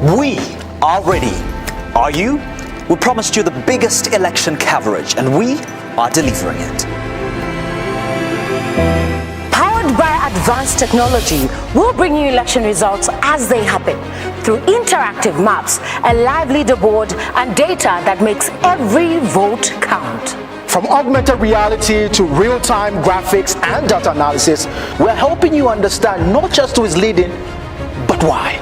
We are ready. Are you? We promised you the biggest election coverage, and we are delivering it. Powered by advanced technology, we'll bring you election results as they happen through interactive maps, a live leaderboard, and data that makes every vote count. From augmented reality to real-time graphics and data analysis, we're helping you understand not just who is leading, but why.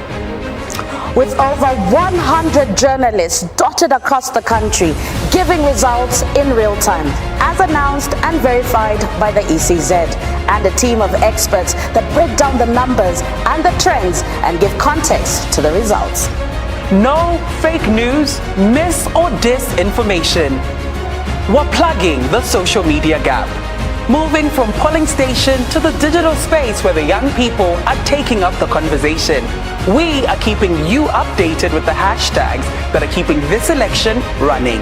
With over 100 journalists dotted across the country, giving results in real time, as announced and verified by the ECZ, and a team of experts that break down the numbers and the trends and give context to the results. No fake news, mis or disinformation. We're plugging the social media gap, moving from polling station to the digital space where the young people are taking up the conversation. We are keeping you updated with the hashtags that are keeping this election running.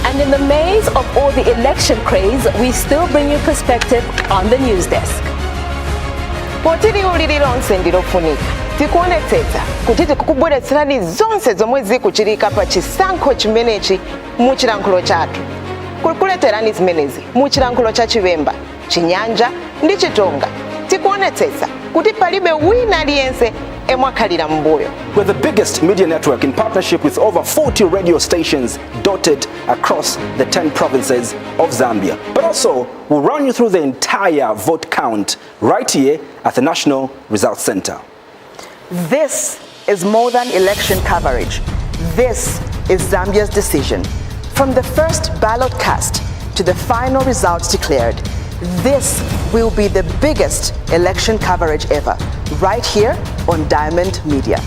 And in the maze of all the election craze, we still bring you perspective on the news desk. Potiri ulililonse ndilofunika tikuonetsetsa kuti tikukubweretserani zonse zomwe zikuchitika pa chisankho chimenechi mu chilankhulo chathu. Kukuleterani zimenezi mu chilankhulo cha Chivemba, Chinyanja ndi Chitonga. Tikuonetsetsa kuti palibe wina aliyense emwakhalira mbuyo. We're the biggest media network in partnership with over 40 radio stations dotted across the 10 provinces of Zambia. But also, we'll run you through the entire vote count right here at the National Results Center. This is more than election coverage. This is Zambia's decision. From the first ballot cast to the final results declared, this will be the biggest election coverage ever, right here on Diamond Media.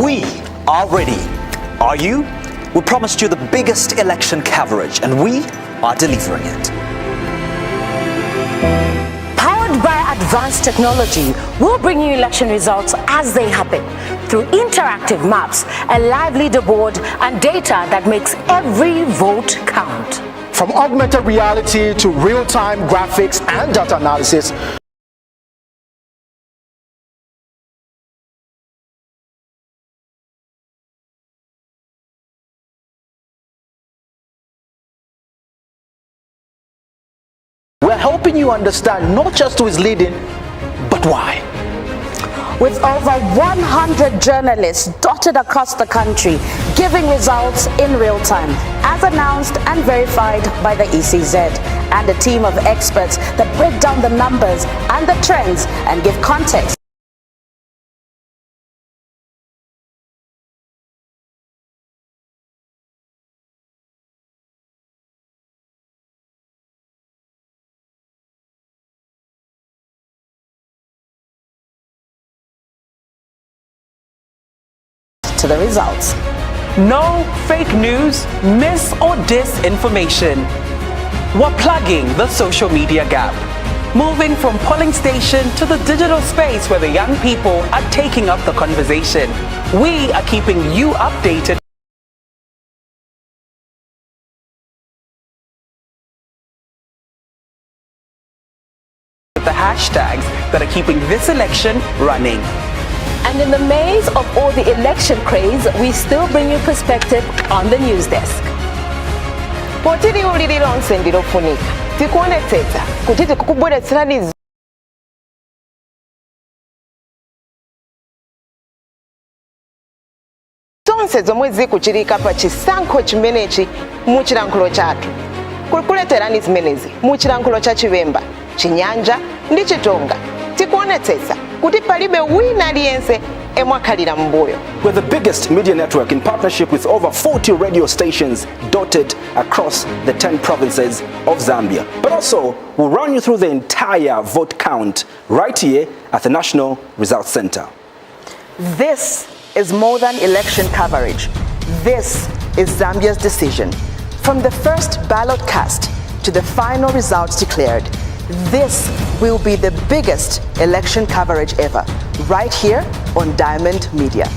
We are ready. Are you? We promised you the biggest election coverage, and we are delivering it. Powered by advanced technology, we'll bring you election results as they happen through interactive maps, a live leaderboard, and data that makes every vote count. From augmented reality to real-time graphics and data analysis, we're helping you understand not just who is leading, but why. With over 100 journalists dotted across the country, giving results in real time, as announced and verified by the ECZ, and a team of experts that break down the numbers and the trends and give context. To the results. No fake news, mis or disinformation. We're plugging the social media gap, moving from polling station to the digital space where the young people are taking up the conversation. We are keeping you updated with the hashtags that are keeping this election running. And in the maze of all the election craze, we still bring you perspective on the news desk. Potiri ulililonse ndilofunika tikuonetsetsa kuti tikukubweretserani zonse zomwe zikuchitika pa chisankho chimenechi mu chilankhulo chathu. Kukuleterani zimenezi mu chilankhulo cha Chivemba, Chinyanja ndi Chitonga. Tikuonetsetsa kuti palibe wina aliyense emwakhalira mbuyo. We're the biggest media network in partnership with over 40 radio stations dotted across the 10 provinces of Zambia. But also, we'll run you through the entire vote count right here at the National Results Center. This is more than election coverage. This is Zambia's decision. From the first ballot cast to the final results declared. This will be the biggest election coverage ever, right here on Diamond Media.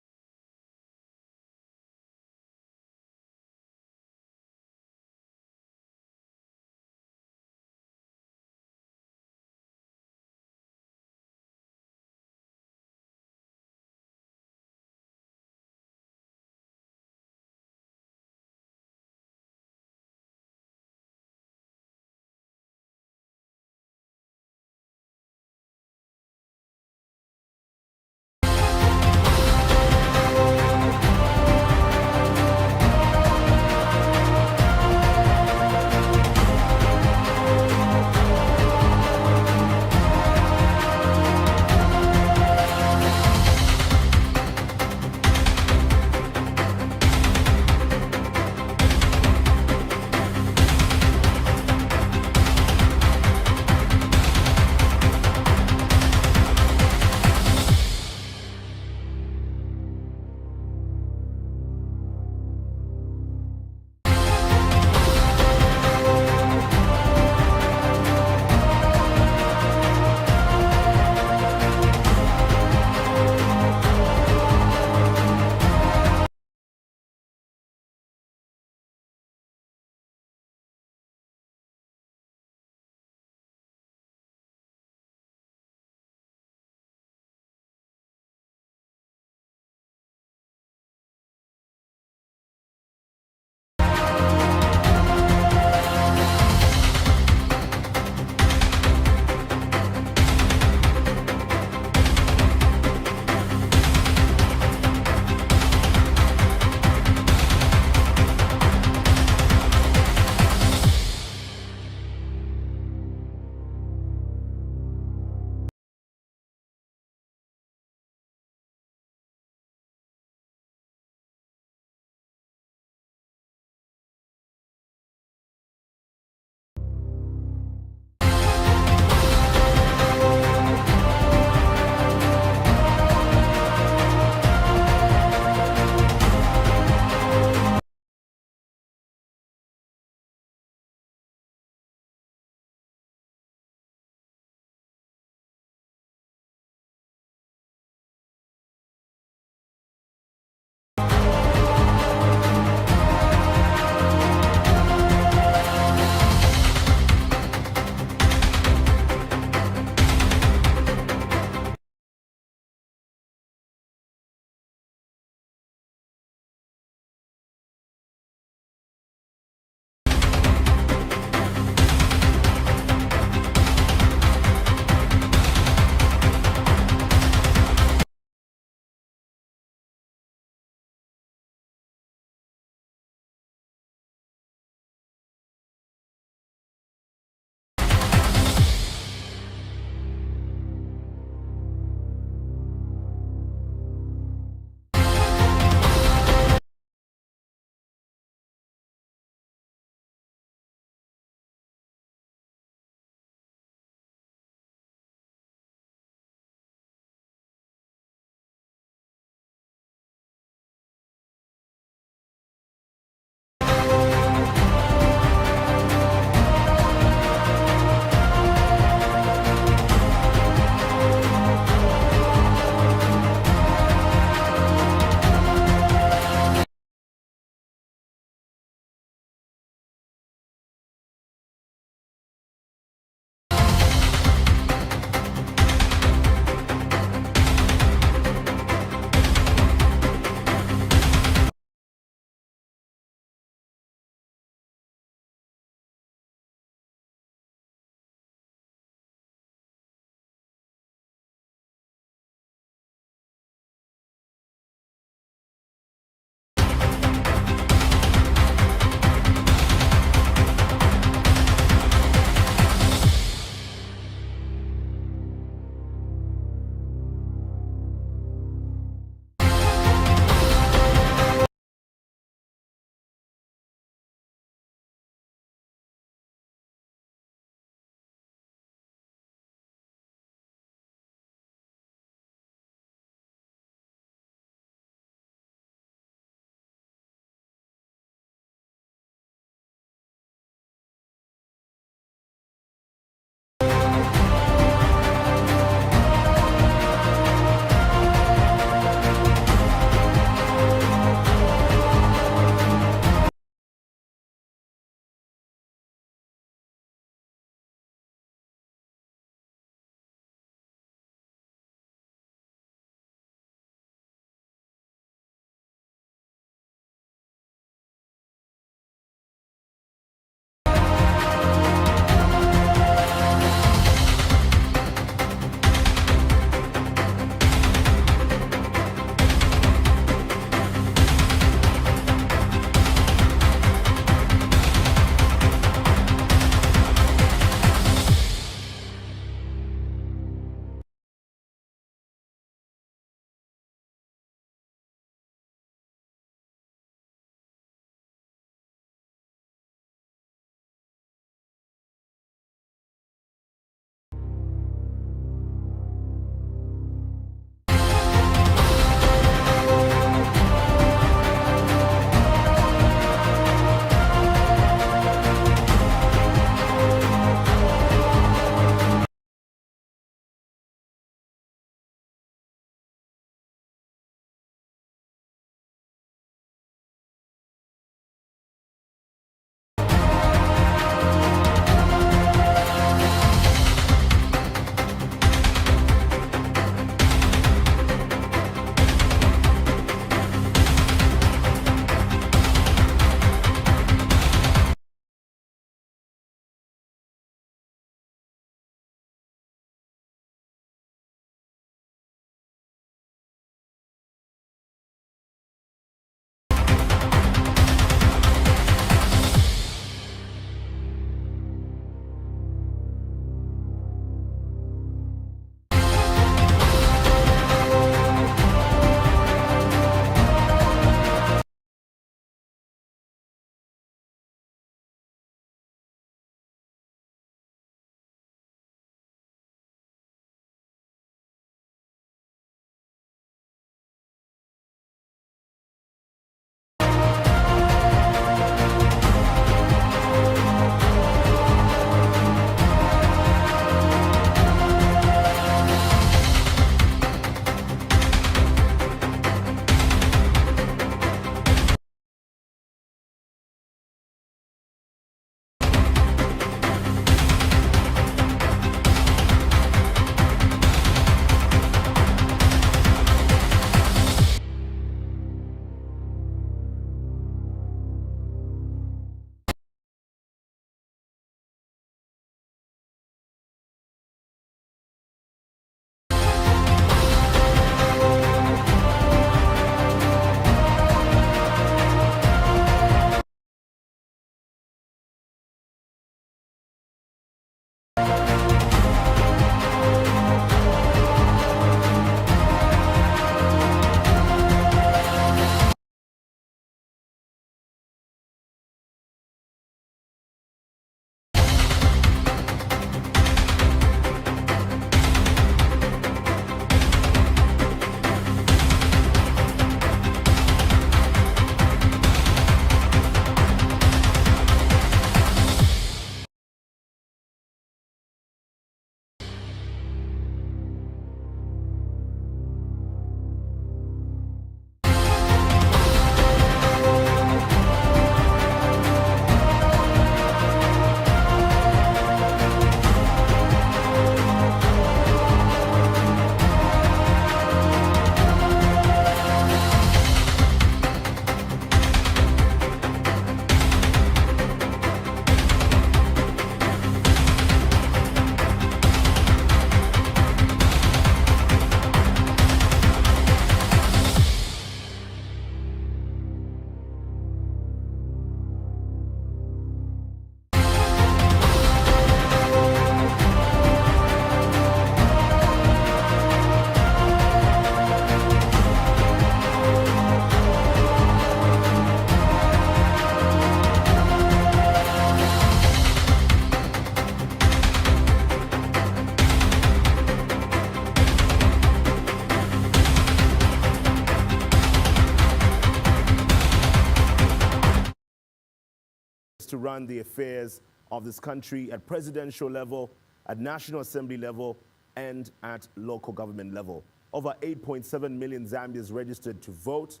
to run the affairs of this country at presidential level, at National Assembly level, and at local government level. Over 8.7 million Zambians registered to vote,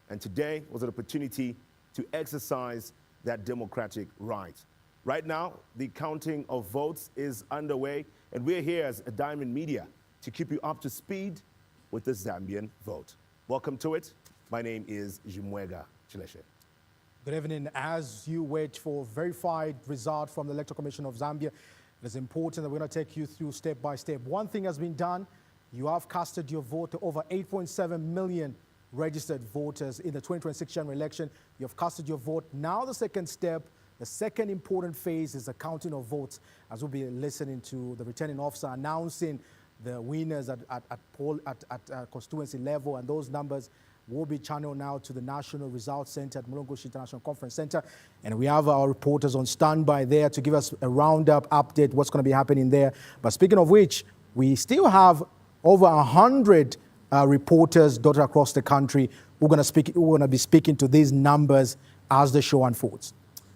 and today was an opportunity to exercise that democratic right. Right now, the counting of votes is underway, and we're here as a Diamond Media to keep you up to speed with the Zambian vote. Welcome to it. My name is Jimwega Chileshe. Good evening. As you wait for verified result from the Electoral Commission of Zambia, it is important that we're going to take you through step by step. One thing has been done. You have casted your vote to over 8.7 million registered voters in the 2026 general election. You have casted your vote. Now the second step, the second important phase is the counting of votes, as we'll be listening to the returning officer announcing the winners at constituency level, and those numbers will be channeled now to the National Results Center at Mulungushi International Conference Center. And we have our reporters on standby there to give us a roundup update, what's going to be happening there. But speaking of which, we still have over 100 reporters dotted across the country who are going to be speaking to these numbers as the show unfolds.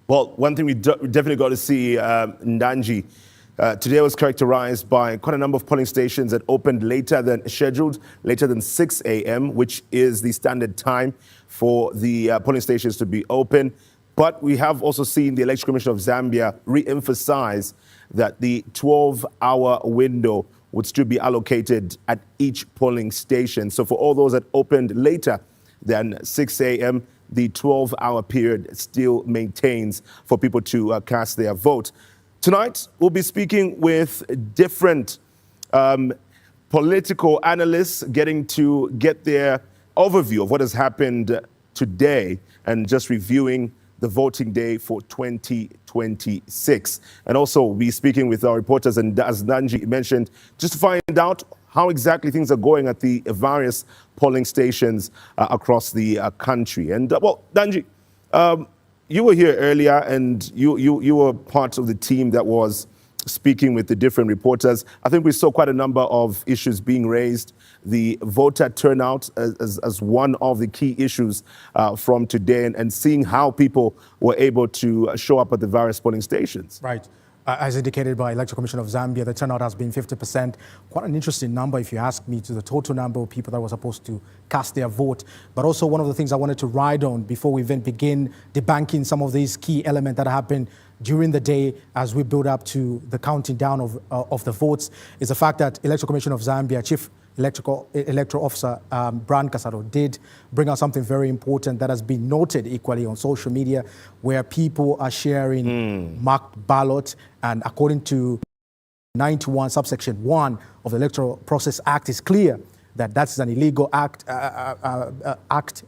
Well, one thing we definitely got to see, Ndanji, today was characterized by quite a number of polling stations that opened later than scheduled, later than 6 a.m., which is the standard time for the polling stations to be open. But we have also seen the Electoral Commission of Zambia re-emphasize that the 12-hour window would still be allocated at each polling station. So for all those that opened later than 6 a.m., the 12-hour period still maintains for people to cast their vote. Tonight, we'll be speaking with different political analysts, getting to get their overview of what has happened today and just reviewing the voting day for 2026. And also, we'll be speaking with our reporters, and as Nanji mentioned, just to find out how exactly things are going at the various polling stations across the country. And well, Nanji, you were here earlier, and you were part of the team that was speaking with the different reporters. I think we saw quite a number of issues being raised. The voter turnout as one of the key issues from today, and seeing how people were able to show up at the various polling stations. Right. As indicated by Electoral Commission of Zambia, the turnout has been 50%. Quite an interesting number, if you ask me, to the total number of people that were supposed to cast their vote. But also one of the things I wanted to ride on before we even begin debunking some of these key elements that happened during the day as we build up to the counting down of the votes is the fact that Electoral Commission of Zambia Chief Electoral Officer Brand Kasaro did bring out something very important that has been noted equally on social media, where people are sharing marked ballots, and according to 91 subsection 1 of the Electoral Process Act, is clear that that's an illegal act,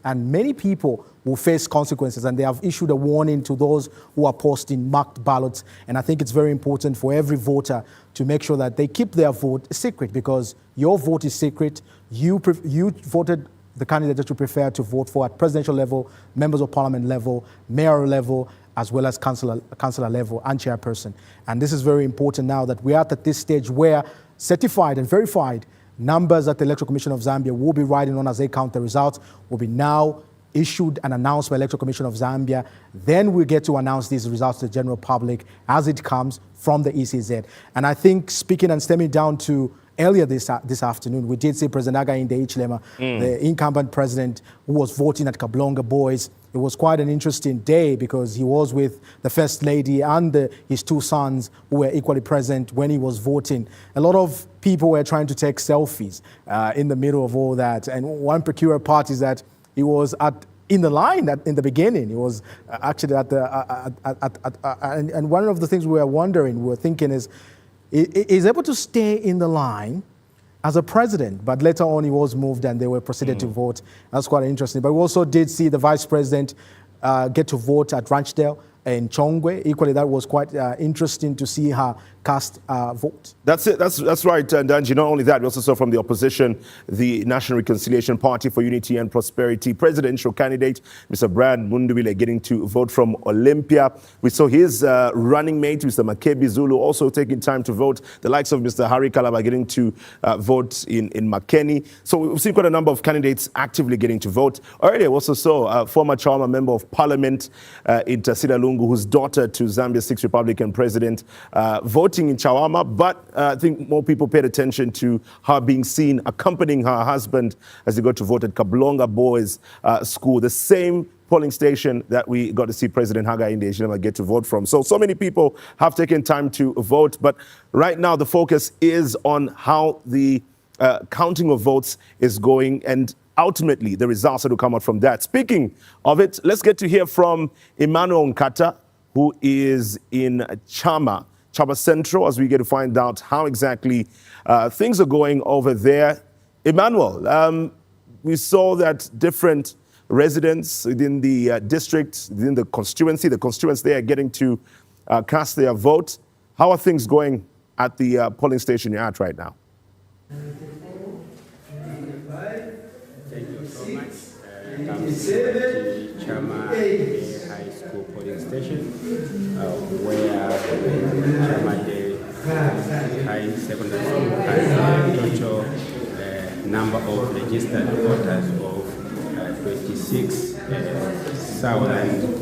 and many people will face consequences, and they have issued a warning to those who are posting marked ballots. And I think it's very important for every voter to make sure that they keep their vote secret, because your vote is secret. You voted the candidate that you prefer to vote for at presidential level, members of parliament level, mayoral level, as well as councillor level and chairperson. And this is very important now that we are at this stage where certified and verified numbers that the Electoral Commission of Zambia will be riding on as they count the results will be now issued and announced by Electoral Commission of Zambia. Then we get to announce these results to the general public as it comes from the ECZ. And I think, speaking and stemming down to earlier this afternoon, we did see President Hakainde Hichilema, the incumbent president, who was voting at Kablonga Boys. It was quite an interesting day because he was with the First Lady and his two sons, who were equally present when he was voting. A lot of people were trying to take selfies in the middle of all that. And one peculiar part is that he was in the line in the beginning. He was actually and one of the things we were thinking is, he's able to stay in the line as a president, but later on he was moved and they were proceeded to vote. That's quite interesting. But we also did see the vice president get to vote at Ranchdale in Chongwe. Equally, that was quite interesting to see her cast vote. That's it. That's right, and Angie. Not only that, we also saw from the opposition, the National Reconciliation Party for Unity and Prosperity presidential candidate, Mr. Brand Mundubile, getting to vote from Olympia. We saw his running mate, Mr. Makebi Zulu, also taking time to vote. The likes of Mr. Harry Kalaba getting to vote in Makeni. So we've seen quite a number of candidates actively getting to vote. Earlier, we also saw a former Chalma Member of Parliament, Intasida Lungu, Lungu, who's daughter to Zambia's 6th Republican president, voting in Chawama. But I think more people paid attention to her being seen accompanying her husband as they go to vote at Kablonga Boys School, the same polling station that we got to see President Hakainde Hichilema get to vote from. So many people have taken time to vote, but right now the focus is on how the counting of votes is going and ultimately the results that will come out from that. Speaking of it, let's get to hear from Emmanuel Nkata, who is in Chama Central, as we get to find out how exactly things are going over there. Emmanuel, we saw that different residents within the district, within the constituents there are getting to cast their vote. How are things going at the polling station you're at right now? Thank you so much. Come to Chama High School polling station, where Chama High Secondary School has a total number of registered voters of 26,029.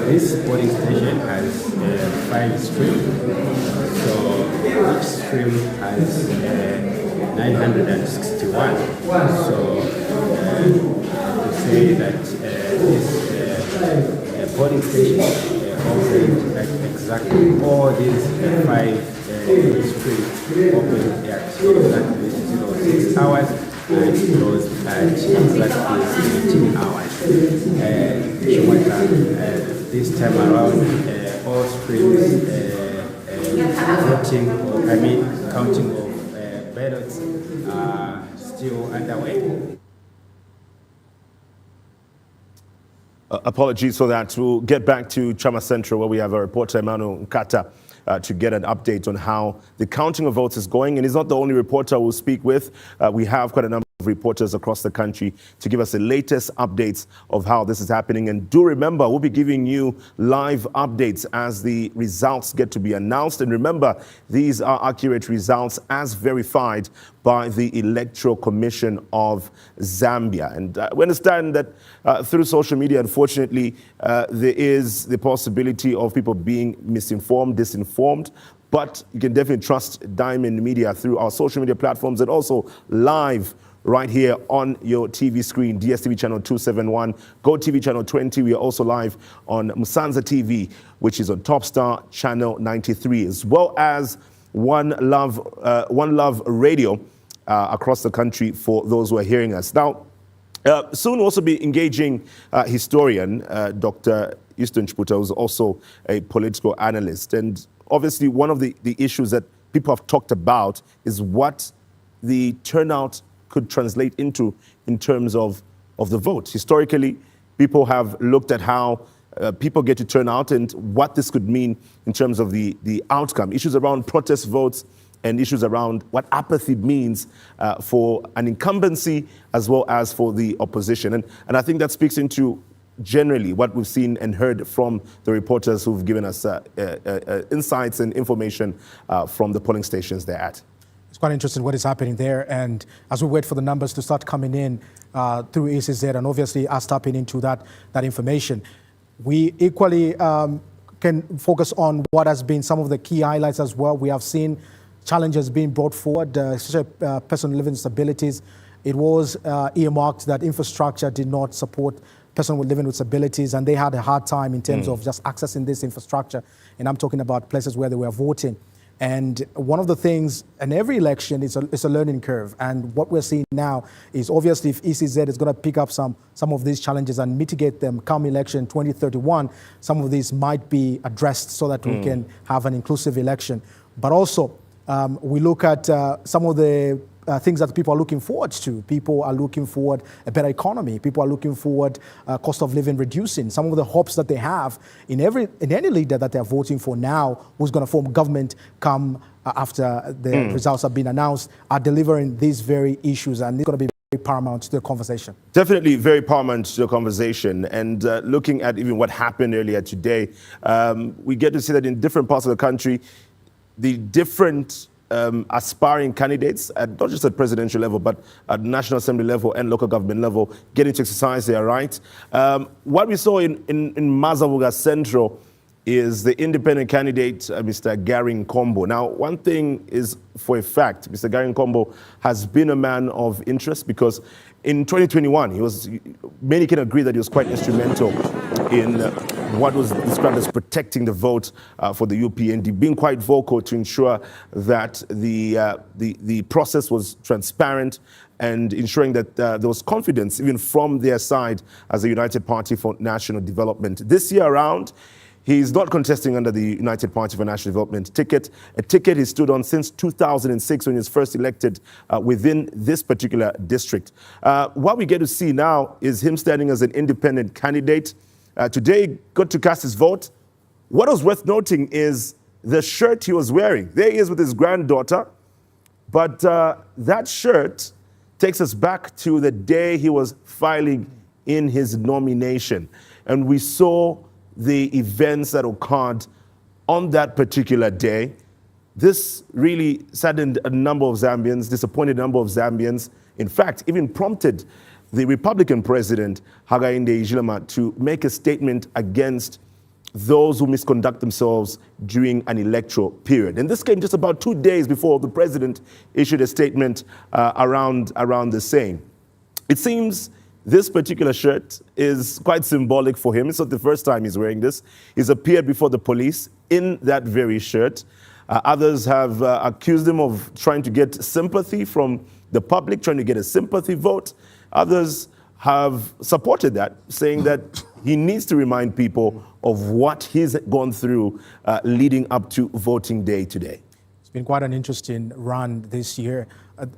This polling station has 5 streams. So each stream has 961. So to say that this polling station operates at exactly all these 5 streams open at exactly 06 hours and closed at exactly 18 hours. This time around, all streams counting of ballots are still underway. Apologies for that. We'll get back to Chama Central, where we have a reporter, Emmanuel Nkata, to get an update on how the counting of votes is going. And he's not the only reporter we'll speak with. We have quite a number of reporters across the country to give us the latest updates of how this is happening. And do remember, we'll be giving you live updates as the results get to be announced. And remember, these are accurate results as verified by the Electoral Commission of Zambia. And we understand that through social media, unfortunately, there is the possibility of people being misinformed, disinformed. But you can definitely trust Diamond Media through our social media platforms and also live right here on your TV screen, DSTV channel 271, GoTV channel 20. We are also live on Musanza TV, which is on Top Star channel 93, as well as One Love Radio across the country for those who are hearing us. Now, soon we'll also be engaging historian Dr. Euston Chiputa, who's also a political analyst. And obviously, one of the issues that people have talked about is what the turnout could translate into in terms of the vote. Historically, people have looked at how people get to turn out and what this could mean in terms of the outcome. Issues around protest votes and issues around what apathy means for an incumbency as well as for the opposition. And I think that speaks into generally what we've seen and heard from the reporters who've given us insights and information from the polling stations they're at. It's quite interesting what is happening there. And as we wait for the numbers to start coming in through ECZ and obviously us tapping into that information, we equally can focus on what has been some of the key highlights as well. We have seen challenges being brought forward, especially person living disabilities. It was earmarked that infrastructure did not support person living with disabilities, and they had a hard time in terms of just accessing this infrastructure. And I'm talking about places where they were voting. And one of the things in every election is a learning curve. And what we're seeing now is obviously if ECZ is going to pick up some of these challenges and mitigate them come election 2031, some of these might be addressed so that we can have an inclusive election. But also, we look at some of the things that people are looking forward to. People are looking forward a better economy. People are looking forward cost of living reducing. Some of the hopes that they have in any leader that they're voting for now who's going to form government come after the results have been announced are delivering these very issues, and it's going to be very paramount to the conversation. Definitely very paramount to the conversation. And looking at even what happened earlier today, we get to see that in different parts of the country, the different aspiring candidates, not just at presidential level, but at National Assembly level and local government level, getting to exercise their right. What we saw in Mazavuga Central is the independent candidate, Mr. Gary Nkombo. Now, one thing is for a fact, Mr. Gary Nkombo has been a man of interest because in 2021, many can agree that he was quite instrumental in what was described as protecting the vote for the UPND, being quite vocal to ensure that the process was transparent and ensuring that there was confidence even from their side as a United Party for National Development. This year around, he's not contesting under the United Party for National Development ticket, a ticket he stood on since 2006 when he was first elected within this particular district. What we get to see now is him standing as an independent candidate. Today, he got to cast his vote. What was worth noting is the shirt he was wearing. There he is with his granddaughter, but that shirt takes us back to the day he was filing in his nomination. And we saw the events that occurred on that particular day. This really saddened a number of Zambians, disappointed a number of Zambians. In fact, even prompted the Republican president, Hakainde Hichilema, to make a statement against those who misconduct themselves during an electoral period. And this came just about 2 days before the president issued a statement around the same. It seems this particular shirt is quite symbolic for him. It's not the first time he's wearing this. He's appeared before the police in that very shirt. Others have accused him of trying to get sympathy from the public, trying to get a sympathy vote. Others have supported that, saying that he needs to remind people of what he's gone through leading up to voting day today. It's been quite an interesting run this year,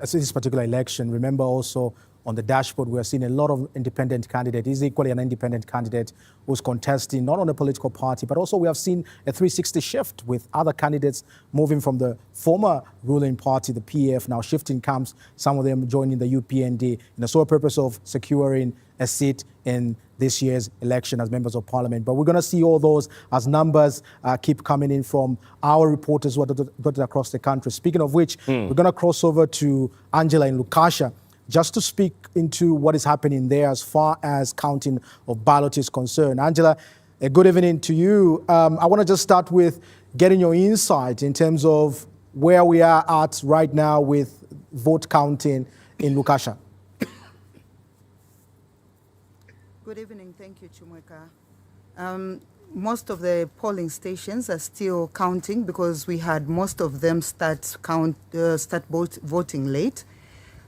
this particular election. Remember also on the dashboard, we are seeing a lot of independent candidates. He's equally an independent candidate who's contesting not on a political party, but also we have seen a 360 shift with other candidates moving from the former ruling party, the PF, now shifting camps, some of them joining the UPND in the sole purpose of securing a seat in this year's election as members of parliament. But we're going to see all those as numbers keep coming in from our reporters who are dotted across the country. Speaking of which, we're going to cross over to Angela in Lukasha, just to speak into what is happening there as far as counting of ballot is concerned. Angela, a good evening to you. I want to just start with getting your insight in terms of where we are at right now with vote counting in Lukasha. Good evening. Thank you, Chumweka. Most of the polling stations are still counting because we had most of them start voting late.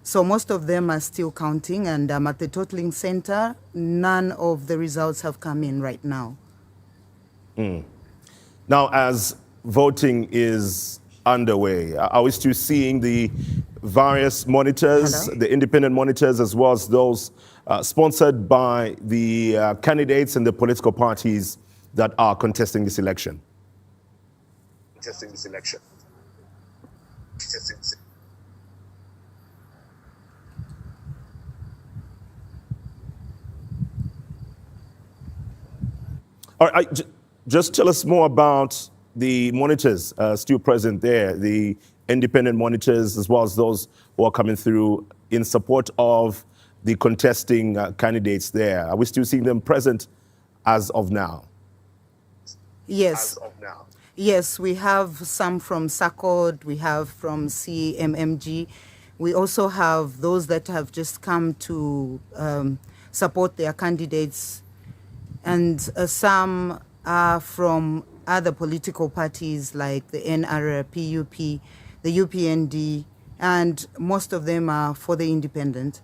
So most of them are still counting, and at the totaling center, none of the results have come in right now. Now, as voting is underway, are we still seeing the various monitors, the independent monitors, as well as those sponsored by the candidates and the political parties that are contesting this election? All right, just tell us more about the monitors still present there, the independent monitors, as well as those who are coming through in support of the contesting candidates there. Are we still seeing them present as of now? Yes. Yes, we have some from SACOD, we have from CMMG. We also have those that have just come to support their candidates, and some are from other political parties like the NR, PUP, the UPND, and most of them are for the independent.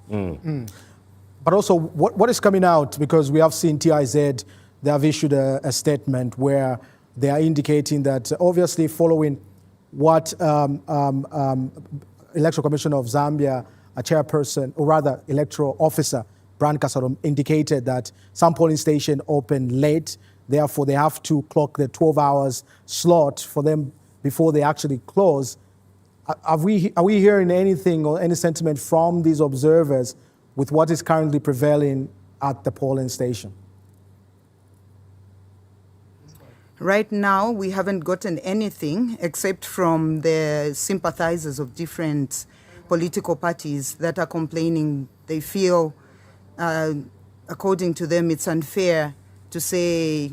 But also, what is coming out, because we have seen TIZ, they have issued a statement where they are indicating that obviously following what Electoral Commission of Zambia, a chairperson, or rather electoral officer, Brand Kasarom, indicated that some polling station opened late, therefore they have to clock the 12 hours slot for them before they actually close. Are we hearing anything or any sentiment from these observers with what is currently prevailing at the polling station? Right now, we haven't gotten anything except from the sympathizers of different political parties that are complaining. They feel, according to them, it's unfair to say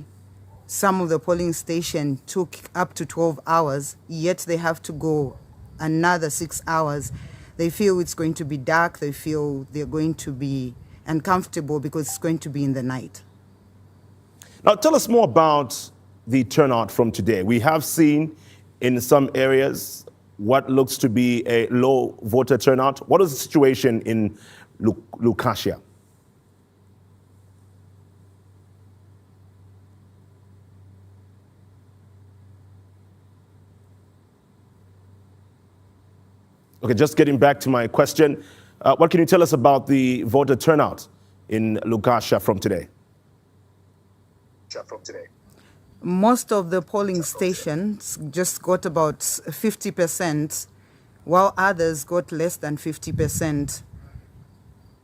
some of the polling station took up to 12 hours, yet they have to go another 6 hours. They feel it's going to be dark. They feel they're going to be uncomfortable because it's going to be in the night. Now, tell us more about the turnout from today. We have seen in some areas what looks to be a low voter turnout. What is the situation in Lucasia? Okay, just getting back to my question, what can you tell us about the voter turnout in Lucasia from today? Most of the polling stations just got about 50%, while others got less than 50%.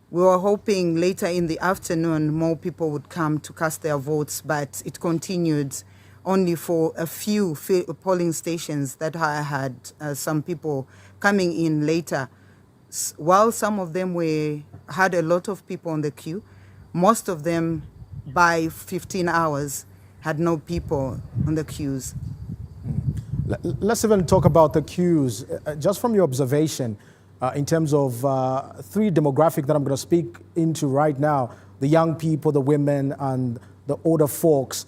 We were hoping later in the afternoon more people would come to cast their votes, but it continued only for a few polling stations that had some people coming in later. While some of them had a lot of people on the queue, most of them by 15 hours had no people on the queues. Let's even talk about the queues. Just from your observation, in terms of three demographics that I'm going to speak into right now, the young people, the women, and the older folks,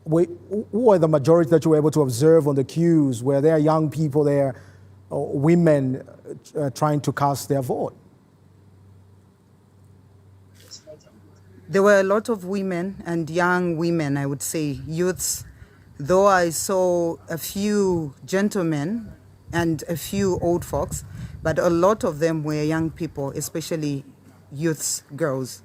who are the majority that you were able to observe on the queues? Were there young people there, women trying to cast their vote? There were a lot of women and young women, I would say, youths, though I saw a few gentlemen and a few old folks, but a lot of them were young people, especially youths, girls.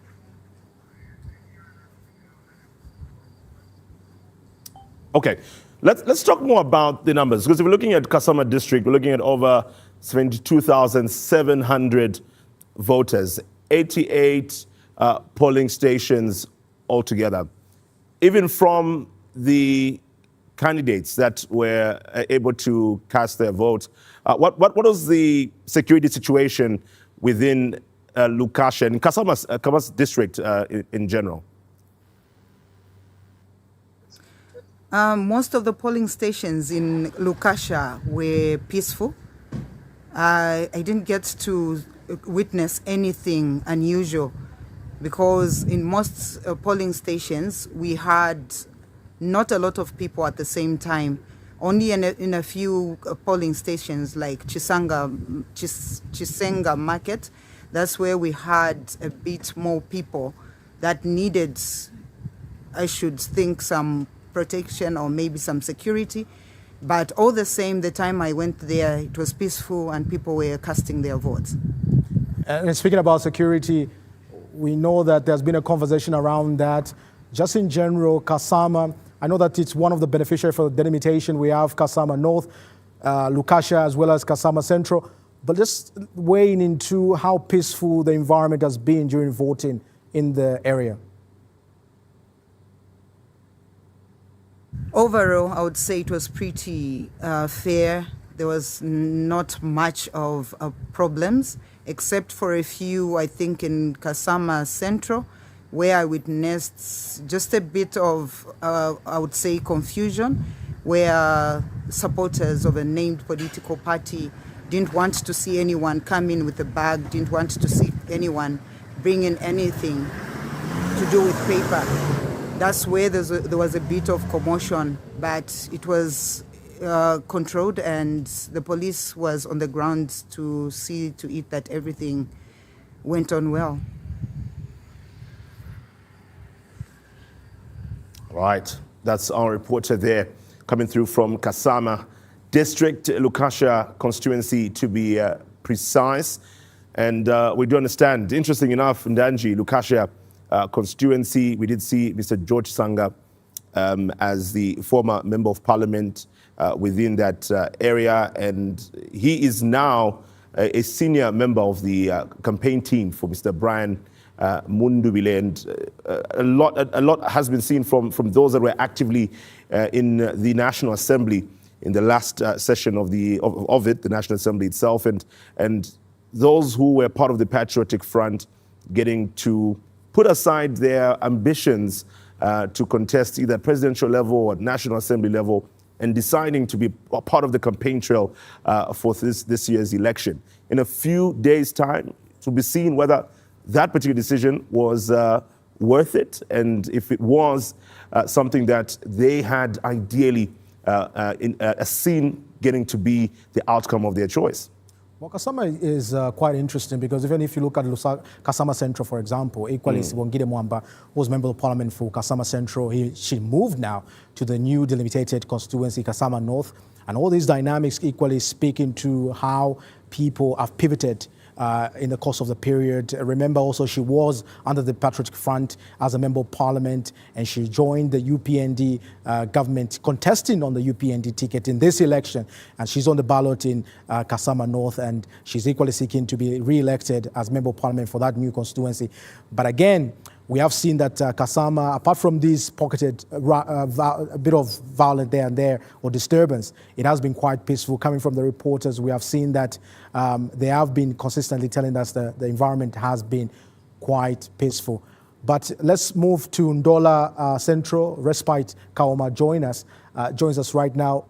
Okay, let's talk more about the numbers, because if we're looking at Kasama district, we're looking at over 72,700 voters, 88 polling stations altogether. Even from the candidates that were able to cast their vote, what was the security situation within Lucasia and Kasama district in general? Most of the polling stations in Lucasia were peaceful. I didn't get to witness anything unusual because in most polling stations we had not a lot of people at the same time. Only in a few polling stations like Chisenga Market, that's where we had a bit more people that needed, I should think, some protection or maybe some security. But all the same, the time I went there, it was peaceful and people were casting their votes. And speaking about security, we know that there's been a conversation around that. Just in general, Kasama, I know that it's one of the beneficiaries for delimitation. We have Kasama North, Lucasia, as well as Kasama Central. But just weighing into how peaceful the environment has been during voting in the area. Overall, I would say it was pretty fair. There was not much of problems, except for a few, I think, in Kasama Central, where I witnessed just a bit of, I would say, confusion, where supporters of a named political party didn't want to see anyone come in with a bag, didn't want to see anyone bring in anything to do with paper. That's where there was a bit of commotion, but it was controlled and the police was on the ground to see to it that everything went on well. Right, that's our reporter there coming through from Kasama District, Lucasia constituency to be precise. And we do understand, interesting enough, Ndanji, Lucasia constituency, we did see Mr. George Sanga as the former member of parliament within that area, and he is now a senior member of the campaign team for Mr. Brian Mundubile, and a lot has been seen from those that were actively in the National Assembly in the last session of it, the National Assembly itself, and those who were part of the Patriotic Front getting to put aside their ambitions to contest either presidential level or National Assembly level, and deciding to be a part of the campaign trail for this year's election. In a few days' time, to be seen whether that particular decision was worth it, and if it was something that they had ideally seen getting to be the outcome of their choice. Well, Kasama is quite interesting because even if you look at Kasama Central, for example, equally Sibongile Mwamba, who was Member of Parliament for Kasama Central, she moved now to the new delimitated constituency, Kasama North, and all these dynamics equally speaking to how people have pivoted in the course of the period. Remember also she was under the Patriotic Front as a Member of Parliament, and she joined the UPND government, contesting on the UPND ticket in this election, and she's on the ballot in Kasama North, and she's equally seeking to be re-elected as Member of Parliament for that new constituency. But again, we have seen that Kasama, apart from these pocketed a bit of violence there and there or disturbance, it has been quite peaceful. Coming from the reporters, we have seen that they have been consistently telling us that the environment has been quite peaceful. But let's move to Ndola Central. Respite Kaoma joins us right now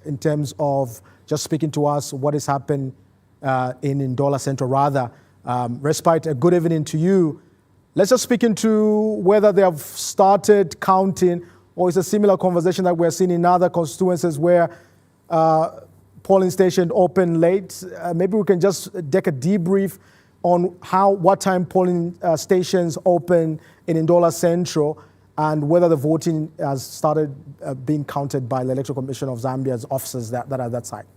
in terms of just speaking to us what has happened in Ndola Central. Rather, Respite, a good evening to you. Let's just speak into whether they have started counting, or it's a similar conversation that we're seeing in other constituencies where polling stations open late. Maybe we can just take a debrief on what time polling stations open in Ndola Central, and whether the voting has started being counted by the Electoral Commission of Zambia's officers that are at that side.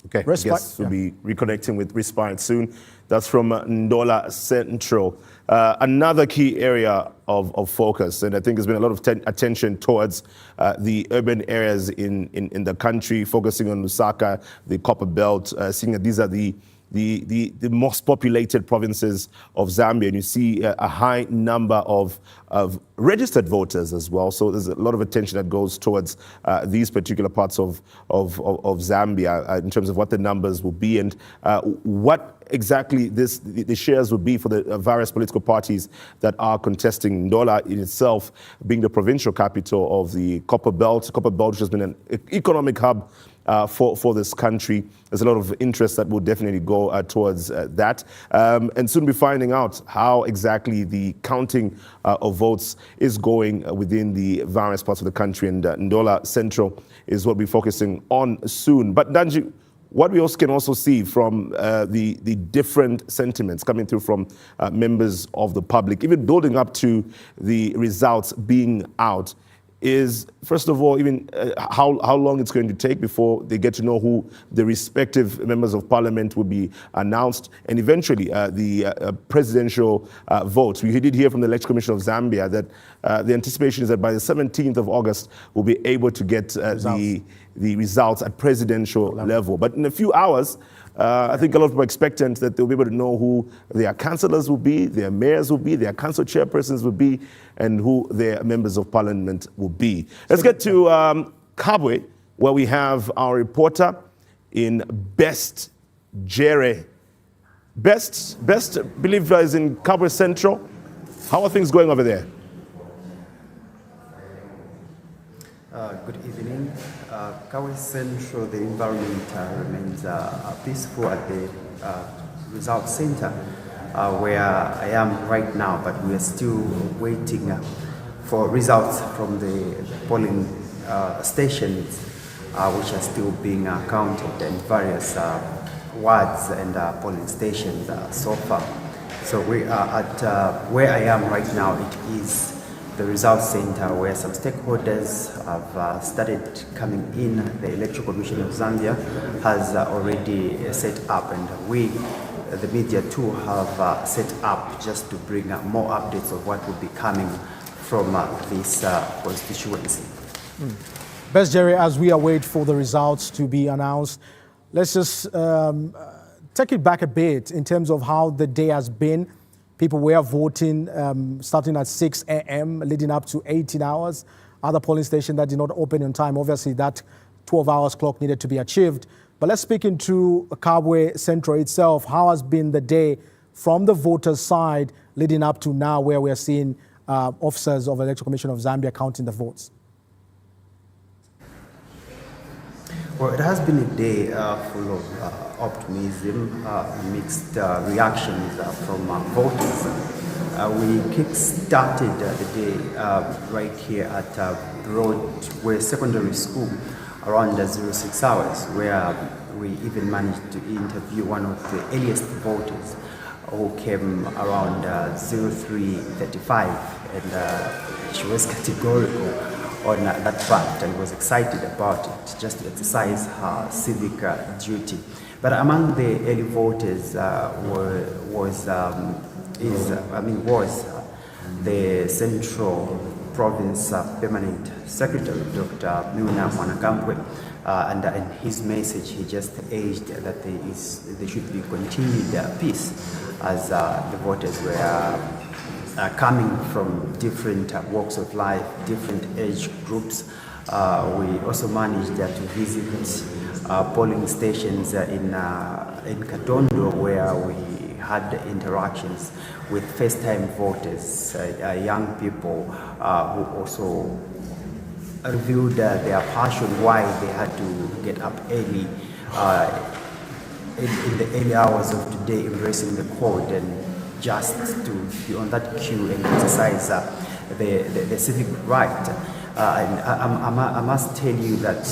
Okay, I guess we'll be reconnecting with Respite soon. That's from Ndola Central. Another key area of focus, and I think there's been a lot of attention towards the urban areas in the country, focusing on Lusaka, the Copper Belt, seeing that these are the most populated provinces of Zambia, and you see a high number of registered voters as well. So there's a lot of attention that goes towards these particular parts of Zambia in terms of what the numbers will be and what exactly the shares will be for the various political parties that are contesting. Ndola in itself being the provincial capital of the Copper Belt, which has been an economic hub for this country. There's a lot of interest that will definitely go towards that. And soon be finding out how exactly the counting of votes is going within the various parts of the country. And Ndola Central is what we're focusing on soon. But Danji, what we also can also see from the different sentiments coming through from members of the public, even building up to the results being out, is, first of all, even how long it's going to take before they get to know who the respective members of parliament will be announced, and eventually the presidential votes. We did hear from the Electoral Commission of Zambia that the anticipation is that by the 17th of August, we'll be able to get the results at presidential level. But in a few hours, I think a lot of people are expectant that they'll be able to know who their councillors will be, their mayors will be, their council chairpersons will be, and who their members of parliament will be. Let's get to Kabwe, where we have our reporter in Best Jere. Best, believe is in Kabwe Central. How are things going over there? Good evening. Kabwe Central, the environment remains peaceful at the results center where I am right now, but we are still waiting for results from the polling stations which are still being counted in various wards and polling stations so far. So we are at where I am right now. It is the results center where some stakeholders have started coming in. The Electoral Commission of Zambia has already set up, and we, the media too, have set up just to bring more updates of what will be coming from this constituency. Best Jerry, as we await for the results to be announced, let's just take it back a bit in terms of how the day has been. People were voting starting at 6 a.m., leading up to 18 hours. Other polling stations that did not open in time, obviously that 12 hours clock needed to be achieved. But let's speak into Kabwe Central itself. How has been the day from the voters' side leading up to now, where we are seeing officers of the Electoral Commission of Zambia counting the votes? Well, it has been a day full of optimism, mixed reactions from voters. We kick-started the day right here at Broadway Secondary School around 06 hours, where we even managed to interview one of the earliest voters who came around 03:35, and she was categorical on that fact and was excited about it, just to exercise her civic duty. But among the early voters was the Central Province Permanent Secretary, Dr. Miuna Mwanakampwe, and in his message he just urged that there should be continued peace, as the voters were coming from different walks of life, different age groups. We also managed to visit polling stations in Katondo, where we had interactions with first-time voters, young people who also revealed their passion, why they had to get up early in the early hours of today, embracing the code and just to be on that queue and exercise the civic right. And I must tell you that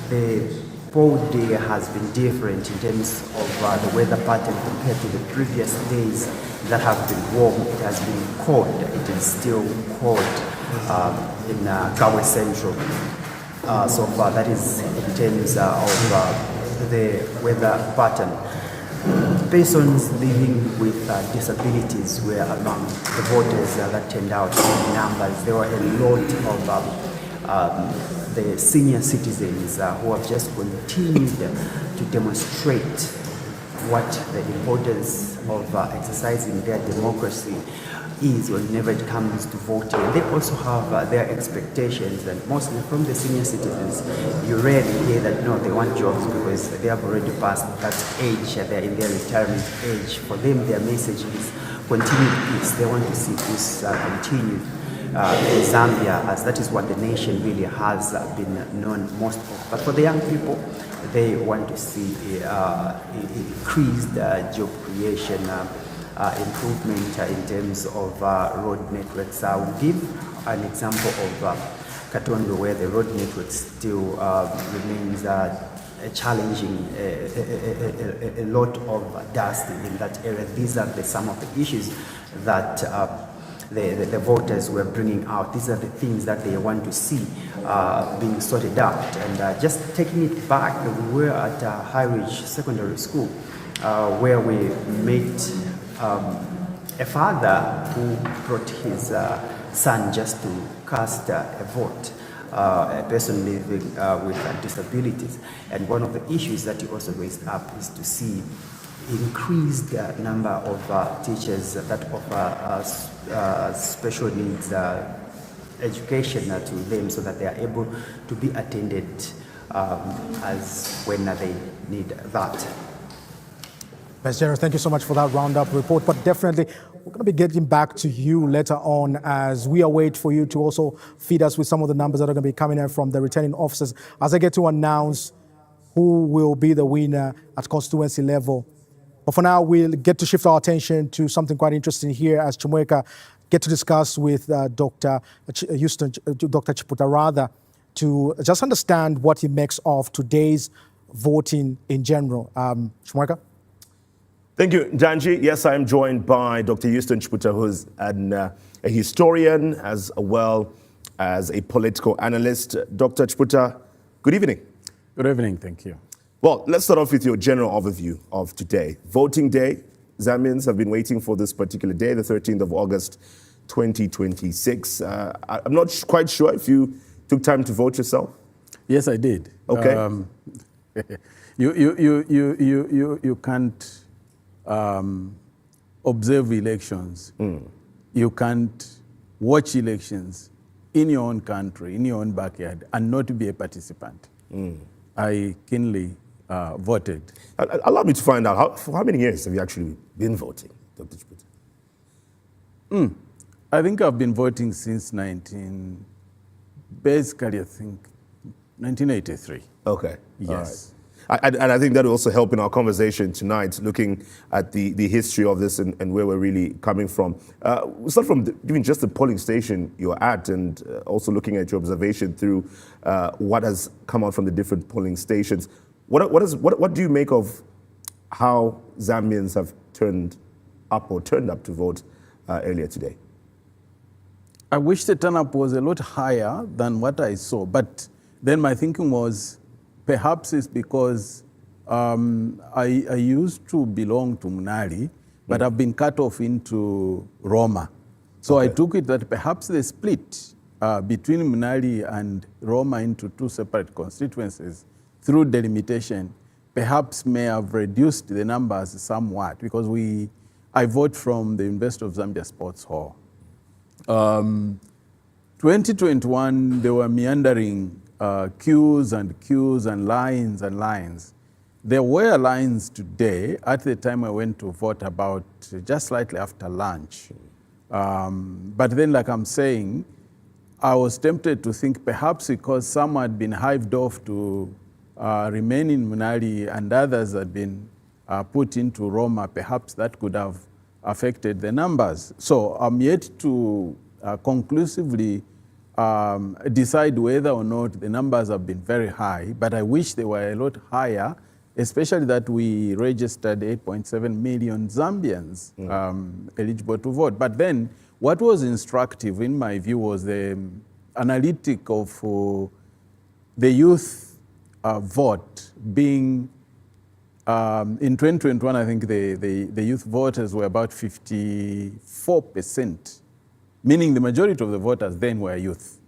the poll day has been different in terms of the weather pattern compared to the previous days that have been warm. It has been cold. It is still cold in Kabwe Central. So far, that is in terms of the weather pattern. Persons living with disabilities were among the voters that turned out in numbers. There were a lot of the senior citizens who have just continued to demonstrate what the importance of exercising their democracy is whenever it comes to voting. They also have their expectations, and mostly from the senior citizens, you rarely hear that no, they want jobs because they have already passed that age, they're in their retirement age. For them, their message is continued peace. They want to see peace continue in Zambia, as that is what the nation really has been known most of. But for the young people, they want to see increased job creation, improvement in terms of road networks. I will give an example of Katondo, where the road network still remains challenging, a lot of dust in that area. These are some of the issues that the voters were bringing out. These are the things that they want to see being sorted out. And just taking it back, we were at High Ridge Secondary School, where we met a father who brought his son just to cast a vote, a person living with disabilities. And one of the issues that he also raised up is to see increased number of teachers that offer special needs education to them, so that they are able to be attended as when they need that. Ms. General, thank you so much for that roundup report. But definitely, we're going to be getting back to you later on as we await for you to also feed us with some of the numbers that are going to be coming in from the returning officers as I get to announce who will be the winner at constituency level. But for now, we'll get to shift our attention to something quite interesting here as Chimweka get to discuss with Dr. Chiputha rather, to just understand what he makes of today's voting in general. Chimweka? Thank you, Janji. Yes, I am joined by Dr. Houston Chiputha, who's a historian as well as a political analyst. Dr. Chiputha, good evening. Good evening, thank you. Well, let's start off with your general overview of today. Voting day. Zambians have been waiting for this particular day, the 13th of August, 2026. I'm not quite sure if you took time to vote yourself. Yes, I did. Okay. You can't observe elections. You can't watch elections in your own country, in your own backyard, and not be a participant. I keenly voted. Allow me to find out, for how many years have you actually been voting, Dr. Chipute? I think I've been voting since 1983. Okay. Yes. All right. And I think that will also help in our conversation tonight, looking at the history of this and where we're really coming from. We'll start from even just the polling station you're at, and also looking at your observation through what has come out from the different polling stations. What do you make of how Zambians have turned up to vote earlier today? I wish the turn-up was a lot higher than what I saw, but then my thinking was, perhaps it's because I used to belong to Munali, but I've been cut off into Roma. So I took it that perhaps the split between Munali and Roma into two separate constituencies through delimitation perhaps may have reduced the numbers somewhat, because I vote from the University of Zambia Sports Hall. 2021, there were meandering queues and lines and lines. There were lines today at the time I went to vote, about just slightly after lunch. But then, like I'm saying, I was tempted to think perhaps because some had been hived off to remain in Munali and others had been put into Roma, perhaps that could have affected the numbers. So I'm yet to conclusively decide whether or not the numbers have been very high, but I wish they were a lot higher, especially that we registered 8.7 million Zambians eligible to vote. But then what was instructive in my view was the analytic of the youth vote being, in 2021, I think the youth voters were about 54%, meaning the majority of the voters then were youth.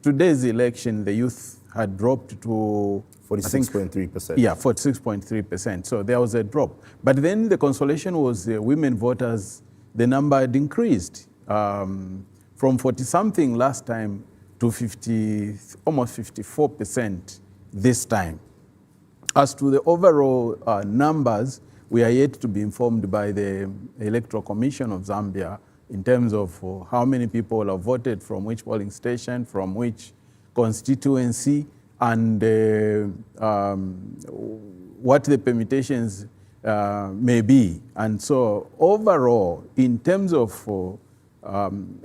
Today's election, the youth had dropped to 46.3%. Yeah, 46.3%. So there was a drop. But then the consolation was women voters, the number had increased from 40-something last time to almost 54% this time. As to the overall numbers, we are yet to be informed by the Electoral Commission of Zambia in terms of how many people have voted from which polling station, from which constituency, and what the permutations may be. And so overall, in terms of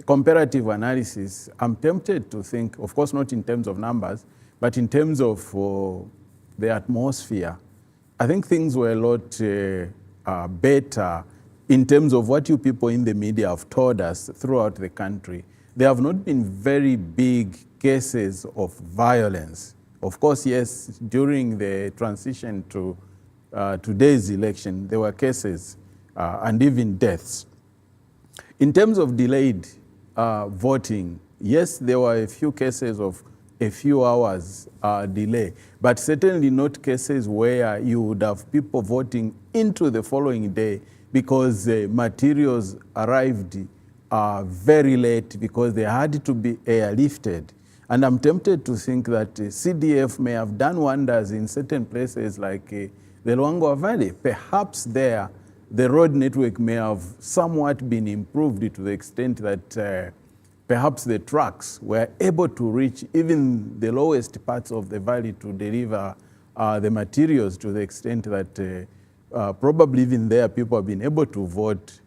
comparative analysis, I'm tempted to think, of course not in terms of numbers, but in terms of the atmosphere, I think things were a lot better in terms of what you people in the media have told us throughout the country. There have not been very big cases of violence. Of course, yes, during the transition to today's election, there were cases and even deaths. In terms of delayed voting, yes, there were a few cases of a few hours delay, but certainly not cases where you would have people voting into the following day because materials arrived very late because they had to be airlifted. And I'm tempted to think that CDF may have done wonders in certain places like the Luangwa Valley. Perhaps there, the road network may have somewhat been improved to the extent that perhaps the trucks were able to reach even the lowest parts of the valley to deliver the materials to the extent that probably even there people have been able to vote